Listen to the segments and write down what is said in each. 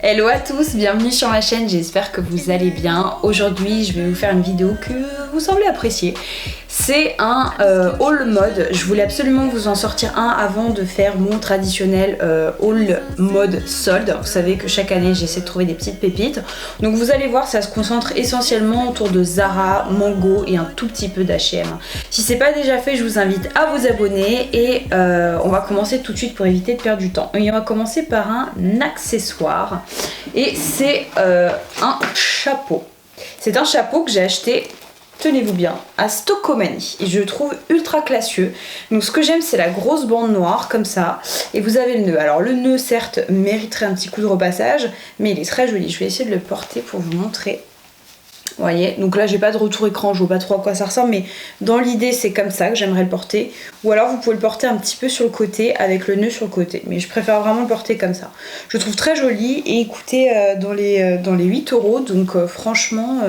Hello à tous, bienvenue sur ma chaîne, j'espère que vous allez bien. Aujourd'hui je vais vous faire une vidéo que vous semblez apprécier. C'est un haul mode, je voulais absolument vous en sortir un avant de faire mon traditionnel haul mode solde. Vous savez que chaque année j'essaie de trouver des petites pépites. Donc vous allez voir, ça se concentre essentiellement autour de Zara, Mango et un tout petit peu d'H&M. Si c'est pas déjà fait, je vous invite à vous abonner et on va commencer tout de suite pour éviter de perdre du temps. Et on va commencer par un accessoire. Et c'est un chapeau. C'est un chapeau que j'ai acheté, tenez-vous bien, à Stokomani. Et je le trouve ultra classieux. Donc ce que j'aime, c'est la grosse bande noire, comme ça. Et vous avez le nœud. Alors le nœud, certes, mériterait un petit coup de repassage, mais il est très joli. Je vais essayer de le porter pour vous montrer. Vous voyez, donc là j'ai pas de retour écran, je vois pas trop à quoi ça ressemble, mais dans l'idée c'est comme ça que j'aimerais le porter. Ou alors vous pouvez le porter un petit peu sur le côté avec le nœud sur le côté, mais je préfère vraiment le porter comme ça. Je le trouve très joli et écoutez, dans les 8 €, donc franchement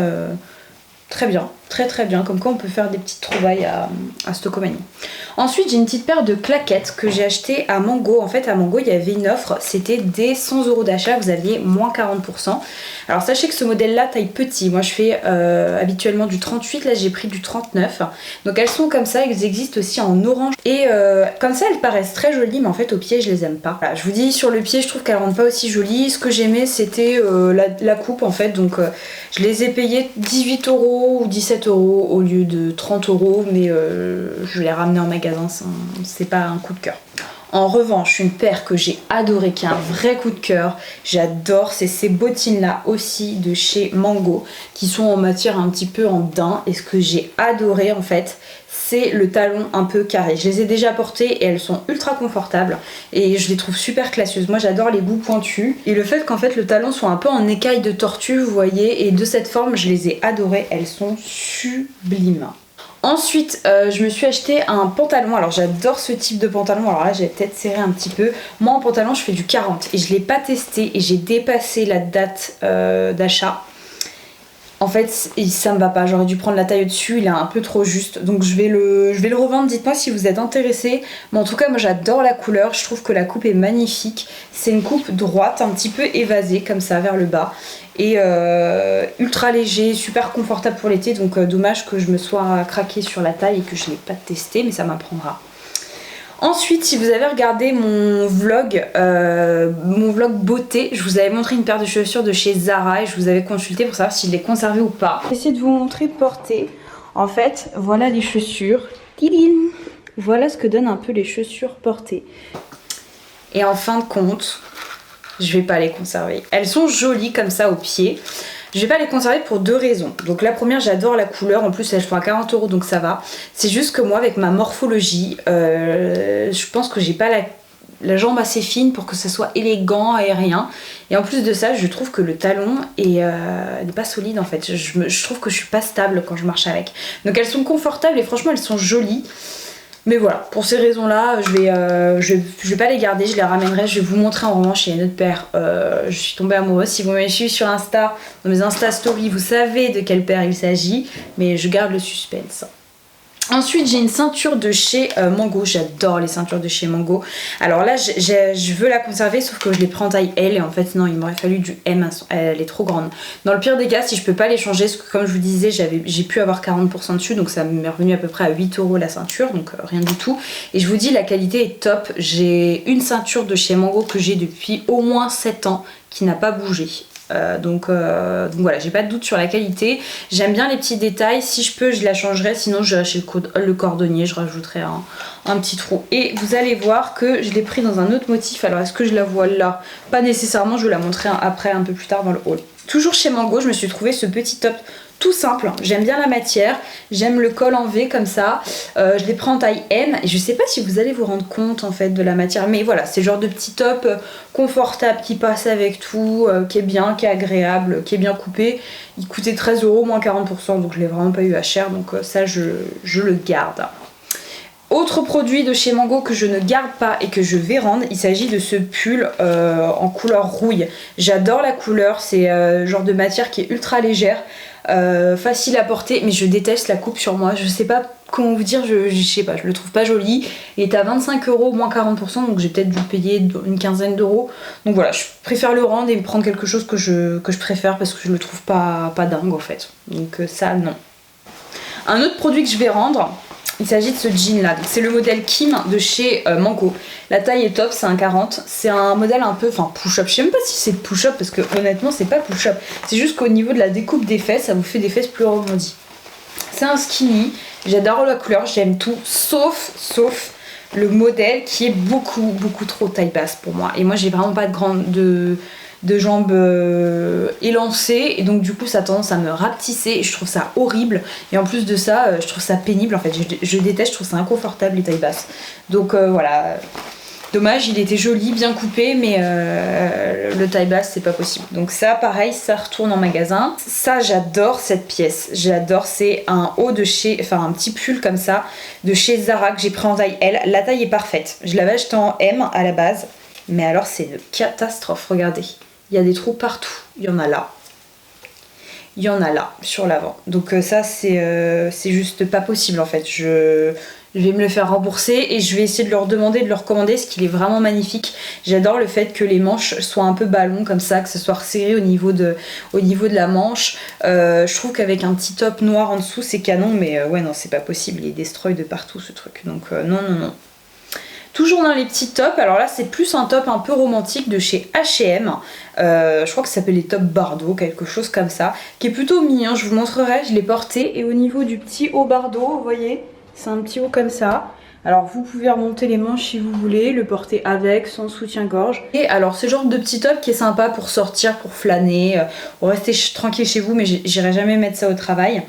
très bien, très bien, comme quoi on peut faire des petites trouvailles à Stokomani. Ensuite j'ai une petite paire de claquettes que j'ai acheté à Mango. En fait à Mango il y avait une offre, c'était dès 100 € d'achat, vous aviez moins 40%. Alors sachez que ce modèle là taille petit, moi je fais habituellement du 38, là j'ai pris du 39. Donc elles sont comme ça, elles existent aussi en orange. Et comme ça elles paraissent très jolies, mais en fait au pied je les aime pas. Voilà, je vous dis, sur le pied je trouve qu'elles rendent pas aussi jolies. Ce que j'aimais c'était la coupe en fait, donc je les ai payées 18 € ou 17 € au lieu de 30 €, mais je les ramenais en magasin, c'est pas un coup de cœur. En revanche, une paire que j'ai adorée, qui est un vrai coup de cœur, j'adore, c'est ces bottines là aussi de chez Mango, qui sont en matière un petit peu en daim. Et ce que j'ai adoré en fait, c'est le talon un peu carré. Je les ai déjà portées et elles sont ultra confortables et je les trouve super classieuses. Moi j'adore les bouts pointus et le fait qu'en fait le talon soit un peu en écaille de tortue, vous voyez, et de cette forme je les ai adorées, elles sont sublimes. Ensuite, je me suis acheté un pantalon. Alors j'adore ce type de pantalon. Alors là, j'ai peut-être serré un petit peu. Moi, en pantalon, je fais du 40 et je ne l'ai pas testé et j'ai dépassé la date d'achat. En fait, ça me va pas. J'aurais dû prendre la taille au-dessus. Il est un peu trop juste. Donc je vais le revendre. Dites-moi si vous êtes intéressés. Mais en tout cas, moi, j'adore la couleur. Je trouve que la coupe est magnifique. C'est une coupe droite, un petit peu évasée comme ça vers le bas. Et ultra léger, super confortable pour l'été, donc dommage que je me sois craquée sur la taille et que je ne l'ai pas testé, mais ça m'apprendra. Ensuite, si vous avez regardé mon vlog beauté, je vous avais montré une paire de chaussures de chez Zara et je vous avais consulté pour savoir si je les conservais ou pas. Je vais essayer de vous montrer portées. En fait, voilà les chaussures. Tidine. Voilà ce que donnent un peu les chaussures portées. Et en fin de compte, je vais pas les conserver. Elles sont jolies comme ça au pied. Je vais pas les conserver pour deux raisons. Donc la première, j'adore la couleur. En plus, elles font à 40 € donc ça va. C'est juste que moi, avec ma morphologie, je pense que j'ai pas la jambe assez fine pour que ça soit élégant, aérien. Et en plus de ça, je trouve que le talon n'est pas solide en fait. Je trouve que je suis pas stable quand je marche avec. Donc elles sont confortables et franchement, elles sont jolies. Mais voilà, pour ces raisons-là, je vais pas les garder, je les ramènerai. Je vais vous montrer en revanche, il y a une autre paire. Je suis tombée amoureuse. Si vous m'avez suivi sur Insta, dans mes Insta Stories, vous savez de quelle paire il s'agit. Mais je garde le suspense. Ensuite, j'ai une ceinture de chez Mango. J'adore les ceintures de chez Mango. Alors là, je veux la conserver, sauf que je l'ai pris en taille L. Et en fait, non, il m'aurait fallu du M. Elle est trop grande. Dans le pire des cas, si je peux pas les changer, parce que comme je vous disais, j'ai pu avoir 40% dessus. Donc ça m'est revenu à peu près à 8 € la ceinture. Donc rien du tout. Et je vous dis, la qualité est top. J'ai une ceinture de chez Mango que j'ai depuis au moins 7 ans qui n'a pas bougé. Donc voilà, j'ai pas de doute sur la qualité. J'aime bien les petits détails. Si je peux, je la changerai. Sinon, je vais chez le cordonnier. Je rajouterai un petit trou. Et vous allez voir que je l'ai pris dans un autre motif. Alors, est-ce que je la vois là? Pas nécessairement. Je vais la montrer après, un peu plus tard dans le haul. Toujours chez Mango, je me suis trouvé ce petit top tout simple. J'aime bien la matière. J'aime le col en V comme ça. Je l'ai pris en taille M. Et je sais pas si vous allez vous rendre compte en fait de la matière. Mais voilà, c'est le genre de petit top confortable qui passe avec tout, qui est bien, qui est agréable, qui est bien coupé. Il coûtait 13 €, moins 40%. Donc je l'ai vraiment pas eu à cher. Donc ça, je le garde. Autre produit de chez Mango que je ne garde pas et que je vais rendre, il s'agit de ce pull en couleur rouille. J'adore la couleur, c'est genre de matière qui est ultra légère, facile à porter, mais je déteste la coupe sur moi. Je sais pas comment vous dire, je sais pas, je le trouve pas joli. Il est à 25 € moins 40%, donc j'ai peut-être dû payer une quinzaine d'euros. Donc voilà, je préfère le rendre et me prendre quelque chose que je préfère parce que je le trouve pas dingue en fait. Donc ça non. Un autre produit que je vais rendre, il s'agit de ce jean là, c'est le modèle Kim de chez Mango. La taille est top, c'est un 40, c'est un modèle un peu, enfin push-up, je sais même pas si c'est push-up parce que honnêtement c'est pas push-up, c'est juste qu'au niveau de la découpe des fesses, ça vous fait des fesses plus rebondies. C'est un skinny, j'adore la couleur, j'aime tout, sauf le modèle qui est beaucoup trop taille basse pour moi. Et moi j'ai vraiment pas de jambes élancées et donc du coup ça a tendance à me rapetisser et je trouve ça horrible et en plus de ça je trouve ça pénible en fait, je déteste, je trouve ça inconfortable les tailles basses, donc voilà, dommage, il était joli, bien coupé, mais le taille basse c'est pas possible. Donc ça pareil, ça retourne en magasin. Ça j'adore cette pièce, j'adore, c'est un haut de chez, enfin un petit pull comme ça de chez Zara que j'ai pris en taille L. La taille est parfaite, je l'avais acheté en M à la base, mais alors c'est une catastrophe, regardez. Il y a des trous partout, il y en a là, il y en a là sur l'avant. Donc ça c'est juste pas possible en fait. Je vais me le faire rembourser et je vais essayer de leur demander de le recommander parce qu'il est vraiment magnifique. J'adore le fait que les manches soient un peu ballon comme ça, que ce soit resserré au niveau de la manche. Je trouve qu'avec un petit top noir en dessous c'est canon, mais ouais non c'est pas possible, il est destroy de partout ce truc. Donc non. Toujours dans les petits tops, alors là c'est plus un top un peu romantique de chez H&M, je crois que ça s'appelle les tops Bardot, quelque chose comme ça, qui est plutôt mignon, je vous montrerai, je l'ai porté, et au niveau du petit haut Bardot, vous voyez, c'est un petit haut comme ça. Alors vous pouvez remonter les manches si vous voulez, le porter avec, sans soutien-gorge. Et alors ce genre de petit top qui est sympa pour sortir, pour flâner, pour rester tranquille chez vous, mais j'irai jamais mettre ça au travail.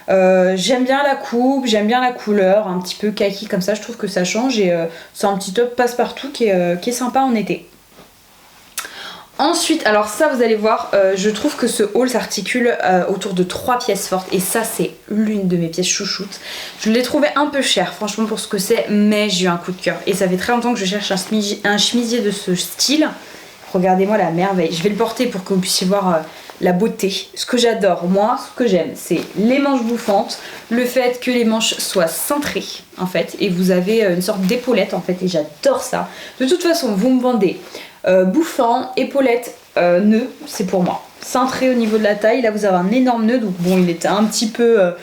J'aime bien la coupe, j'aime bien la couleur, un petit peu kaki comme ça, je trouve que ça change et c'est un petit top passe-partout qui est sympa en été. Ensuite, alors ça vous allez voir, je trouve que ce haul s'articule autour de 3 pièces fortes et ça c'est l'une de mes pièces chouchoutes. Je l'ai trouvé un peu cher franchement pour ce que c'est, mais j'ai eu un coup de cœur et ça fait très longtemps que je cherche un chemisier de ce style. Regardez-moi la merveille, je vais le porter pour que vous puissiez voir la beauté. Ce que j'adore, moi, ce que j'aime, c'est les manches bouffantes, le fait que les manches soient cintrées en fait et vous avez une sorte d'épaulette en fait et j'adore ça. De toute façon, vous me vendez bouffant, épaulette, nœud, c'est pour moi. Cintré au niveau de la taille, là vous avez un énorme nœud, donc bon il était un petit peu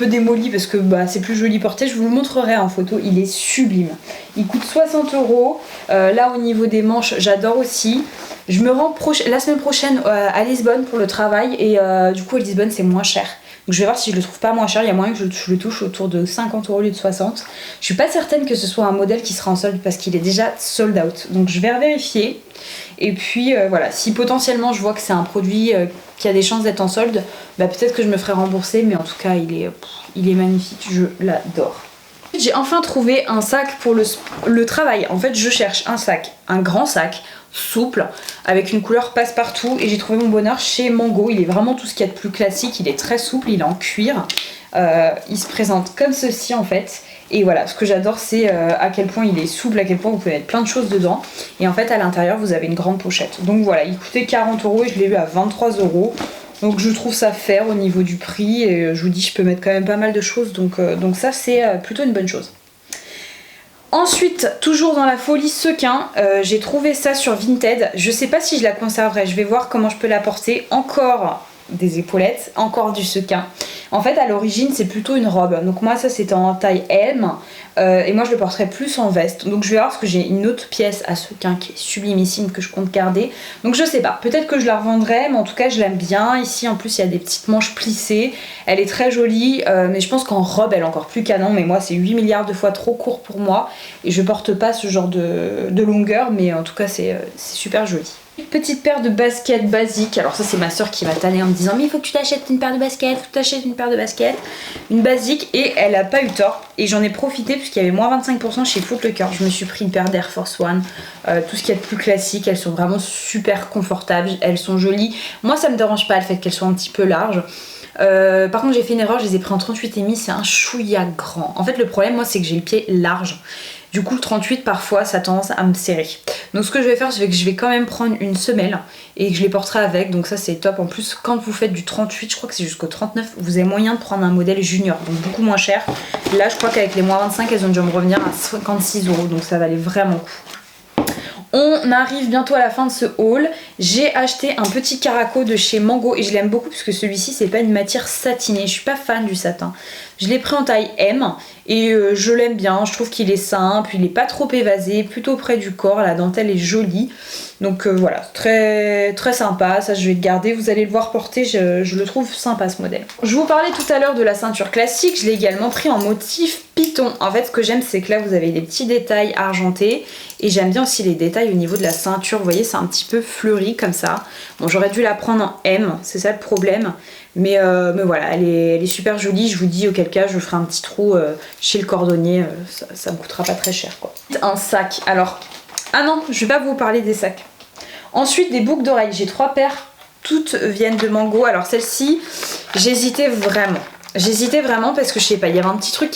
démoli parce que bah, c'est plus joli porté, je vous le montrerai en photo, il est sublime. Il coûte 60 €, là au niveau des manches j'adore aussi. Je me rends la semaine prochaine à Lisbonne pour le travail et du coup à Lisbonne c'est moins cher. Donc je vais voir si je le trouve pas moins cher, il y a moyen que je le touche autour de 50 € au lieu de 60. Je suis pas certaine que ce soit un modèle qui sera en solde parce qu'il est déjà sold out. Donc je vais vérifier. Et puis voilà, si potentiellement je vois que c'est un produit qui a des chances d'être en solde, bah peut-être que je me ferai rembourser, mais en tout cas il est magnifique, je l'adore. J'ai enfin trouvé un sac pour le travail. En fait je cherche un sac, un grand sac, souple, avec une couleur passe-partout et j'ai trouvé mon bonheur chez Mango. Il est vraiment tout ce qu'il y a de plus classique, il est très souple, il est en cuir, il se présente comme ceci en fait. Et voilà, ce que j'adore c'est à quel point il est souple, à quel point vous pouvez mettre plein de choses dedans. Et en fait à l'intérieur vous avez une grande pochette. Donc voilà, il coûtait 40 € et je l'ai eu à 23 €. Donc je trouve ça fair au niveau du prix et je vous dis je peux mettre quand même pas mal de choses. Donc ça c'est plutôt une bonne chose. Ensuite, toujours dans la folie sequin, j'ai trouvé ça sur Vinted. Je sais pas si je la conserverai, je vais voir comment je peux la porter. Encore des épaulettes, encore du sequin. En fait à l'origine c'est plutôt une robe, donc moi ça c'était en taille M et moi je le porterai plus en veste. Donc je vais voir parce que j'ai une autre pièce à sequin qui est sublimissime que je compte garder. Donc je sais pas, peut-être que je la revendrai, mais en tout cas je l'aime bien. Ici en plus il y a des petites manches plissées, elle est très jolie, mais je pense qu'en robe elle est encore plus canon. Mais moi c'est 8 milliards de fois trop court pour moi et je porte pas ce genre de longueur, mais en tout cas c'est super joli. Petite paire de baskets basiques, alors ça c'est ma soeur qui m'a tanné en me disant mais il faut que tu t'achètes une paire de baskets, faut que tu t'achètes une paire de baskets, une basique, et elle a pas eu tort et j'en ai profité puisqu'il y avait moins 25% chez Foot Locker. Je me suis pris une paire d'Air Force One, tout ce qui est de plus classique, elles sont vraiment super confortables, elles sont jolies, moi ça me dérange pas le fait qu'elles soient un petit peu larges. Par contre j'ai fait une erreur, je les ai pris en 38,5, c'est un chouïa grand. En fait le problème moi c'est que j'ai le pied large. Du coup le 38 parfois ça a tendance à me serrer. Donc ce que je vais faire, c'est que je vais quand même prendre une semelle et que je les porterai avec, donc ça c'est top. En plus quand vous faites du 38, je crois que c'est jusqu'au 39, vous avez moyen de prendre un modèle junior, donc beaucoup moins cher. Là je crois qu'avec les moins 25 elles ont dû me revenir à 56 €, donc ça valait vraiment le coup. On arrive bientôt à la fin de ce haul. J'ai acheté un petit caraco de chez Mango et je l'aime beaucoup parce que celui-ci c'est pas une matière satinée. Je suis pas fan du satin. Je l'ai pris en taille M et je l'aime bien. Je trouve qu'il est simple, il est pas trop évasé, plutôt près du corps. La dentelle est jolie. Donc voilà, très très sympa. Ça je vais le garder. Vous allez le voir porter. Je le trouve sympa ce modèle. Je vous parlais tout à l'heure de la ceinture classique. Je l'ai également pris en motif python. En fait ce que j'aime c'est que là vous avez des petits détails argentés. Et j'aime bien aussi les détails au niveau de la ceinture. Vous voyez c'est un petit peu fleuri comme ça. Bon j'aurais dû la prendre en M. C'est ça le problème. Mais voilà, elle est super jolie. Je vous dis auquel cas je ferai un petit trou chez le cordonnier. Ça me coûtera pas très cher quoi. Un sac. Alors, ah non, je vais pas vous parler des sacs. Ensuite des boucles d'oreilles. J'ai 3 paires. Toutes viennent de Mango. Alors celle-ci, j'hésitais vraiment. J'hésitais vraiment parce que je sais pas, il y avait un petit truc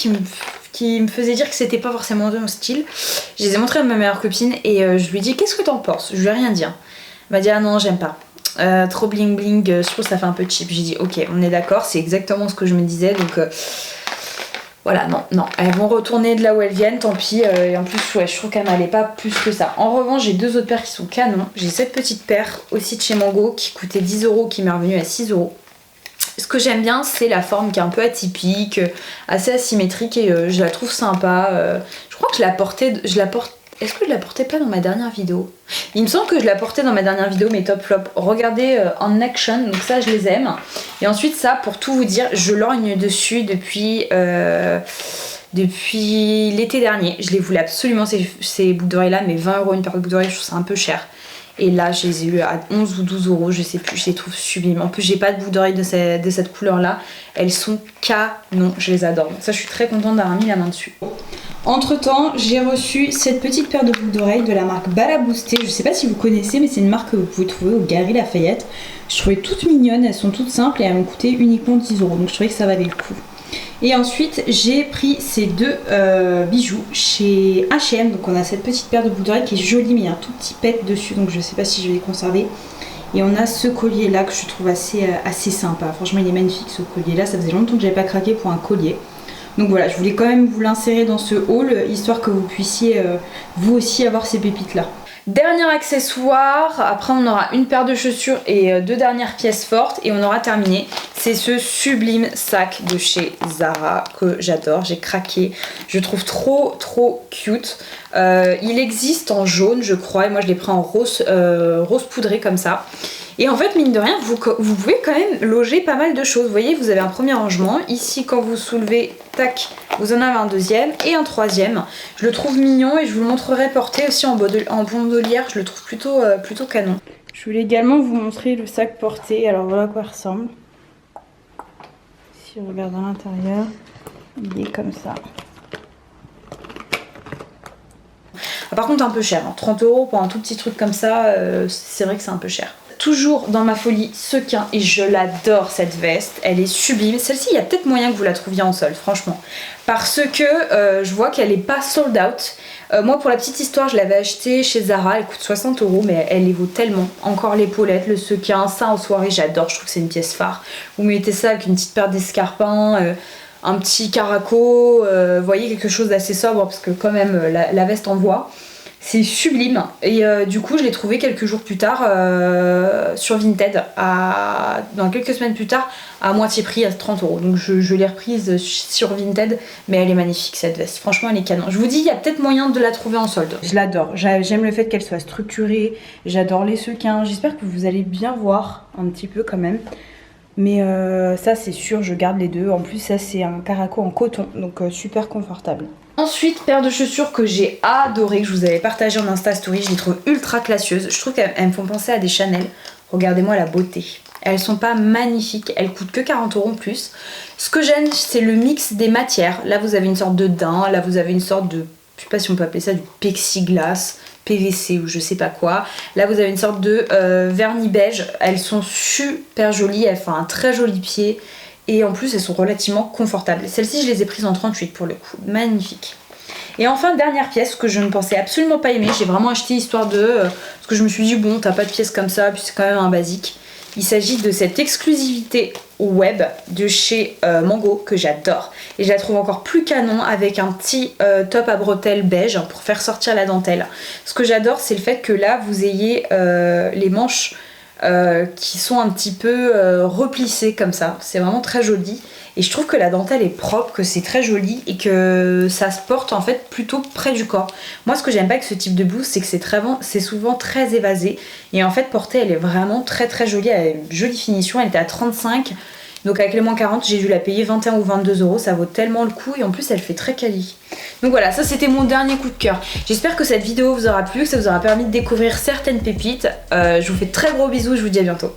qui me faisait dire que c'était pas forcément de mon style. Je les ai montrées à ma meilleure copine et je lui ai dit qu'est-ce que t'en penses? Je lui ai rien dit. Elle m'a dit ah non j'aime pas. Trop bling bling, je trouve que ça fait un peu cheap. J'ai dit ok on est d'accord, c'est exactement ce que je me disais donc voilà non, elles vont retourner de là où elles viennent, tant pis. Et en plus ouais, je trouve qu'elles m'allaient pas plus que ça. En revanche j'ai 2 autres paires qui sont canons. J'ai cette petite paire aussi de chez Mango qui coûtait 10 € qui m'est revenue à 6 €. Ce que j'aime bien c'est la forme qui est un peu atypique, assez asymétrique et je la trouve sympa. Je crois que je la porte. Est-ce que je la portais pas dans ma dernière vidéo? Il me semble que je la portais dans ma dernière vidéo, mes top flop. Regardez en action, donc ça je les aime. Et ensuite ça, pour tout vous dire, je lorgne dessus depuis l'été dernier. Je les voulais absolument ces boucles d'oreilles là, mais 20 € une paire de boucles d'oreilles, je trouve ça un peu cher. Et là je les ai eu à 11 ou 12 €, je sais plus, je les trouve sublimes. En plus j'ai pas de boucles d'oreilles de cette couleur là. Elles sont canon, je les adore. Donc ça je suis très contente d'avoir mis la main dessus. Entre temps j'ai reçu cette petite paire de boucles d'oreilles de la marque Balaboosté. Je sais pas si vous connaissez mais c'est une marque que vous pouvez trouver au Galeries Lafayette. Je trouvais toutes mignonnes, elles sont toutes simples et elles m'ont coûté uniquement 10 €. Donc je trouvais que ça valait le coup. Et ensuite j'ai pris ces 2 bijoux chez H&M. Donc on a cette petite paire de boucles d'oreilles qui est jolie mais il y a un tout petit pet dessus. Donc je sais pas si je vais les conserver. Et on a ce collier là que je trouve assez sympa. Franchement il est magnifique ce collier là. Ça faisait longtemps que j'avais pas craqué pour un collier. Donc voilà, je voulais quand même vous l'insérer dans ce haul, histoire que vous puissiez vous aussi avoir ces pépites là. Dernier accessoire, après on aura une paire de chaussures et 2 dernières pièces fortes et on aura terminé. C'est ce sublime sac de chez Zara que j'adore, j'ai craqué. Je trouve trop cute. Il existe en jaune je crois et moi je l'ai pris en rose poudré comme ça. Et en fait mine de rien vous pouvez quand même loger pas mal de choses. Vous voyez vous avez un premier rangement, ici quand vous soulevez, tac, vous en avez un deuxième et un troisième. Je le trouve mignon et je vous le montrerai porté aussi en bandolière, je le trouve plutôt canon. Je voulais également vous montrer le sac porté, alors voilà à quoi il ressemble. Si on regarde à l'intérieur, il est comme ça. Ah, par contre un peu cher, hein. 30 € pour un tout petit truc comme ça, c'est vrai que c'est un peu cher. Toujours dans ma folie sequin et je l'adore cette veste, elle est sublime. Celle-ci il y a peut-être moyen que vous la trouviez en solde franchement. Parce que je vois qu'elle n'est pas sold out. Moi pour la petite histoire je l'avais achetée chez Zara, elle coûte 60 € mais elle les vaut tellement. Encore l'épaulette, le sequin, ça en soirée j'adore, je trouve que c'est une pièce phare. Vous mettez ça avec une petite paire d'escarpins, un petit caraco, vous voyez quelque chose d'assez sobre parce que quand même la veste envoie. C'est sublime et du coup je l'ai trouvé quelques jours plus tard sur Vinted, dans quelques semaines plus tard à moitié prix à 30 €. Donc je l'ai reprise sur Vinted mais elle est magnifique cette veste, franchement elle est canon. Je vous dis il y a peut-être moyen de la trouver en solde. Je l'adore, j'aime le fait qu'elle soit structurée, j'adore les sequins, j'espère que vous allez bien voir un petit peu quand même. Mais ça c'est sûr, je garde les deux. En plus ça c'est un caraco en coton, donc super confortable. Ensuite, paire de chaussures que j'ai adoré, que je vous avais partagé en Insta Story. Je les trouve ultra classieuses. Je trouve qu'elles me font penser à des Chanel. Regardez-moi la beauté. Elles sont pas magnifiques, elles coûtent que 40 € en plus. Ce que j'aime c'est le mix des matières. Là vous avez une sorte de daim, là vous avez une sorte de, je sais pas si on peut appeler ça du plexiglas, PVC ou je sais pas quoi. Là vous avez une sorte de vernis beige. Elles sont super jolies, elles font un très joli pied. Et en plus elles sont relativement confortables. Celles-ci je les ai prises en 38 pour le coup, magnifique. Et enfin, dernière pièce que je ne pensais absolument pas aimer, j'ai vraiment acheté histoire de... parce que je me suis dit, bon, t'as pas de pièce comme ça, puis c'est quand même un basique. Il s'agit de cette exclusivité web de chez Mango que j'adore. Et je la trouve encore plus canon avec un petit top à bretelles beige pour faire sortir la dentelle. Ce que j'adore, c'est le fait que là, vous ayez les manches qui sont un petit peu replissées comme ça. C'est vraiment très joli. Et je trouve que la dentelle est propre, que c'est très joli et que ça se porte en fait plutôt près du corps. Moi, ce que j'aime pas avec ce type de blouse, c'est que c'est souvent très évasé. Et en fait, portée, elle est vraiment très jolie. Elle a une jolie finition. Elle était à 35. Donc avec les moins 40, j'ai dû la payer 21 ou 22 euros. Ça vaut tellement le coup et en plus, elle fait très quali. Donc voilà, ça c'était mon dernier coup de cœur. J'espère que cette vidéo vous aura plu, que ça vous aura permis de découvrir certaines pépites. Je vous fais de très gros bisous. Je vous dis à bientôt.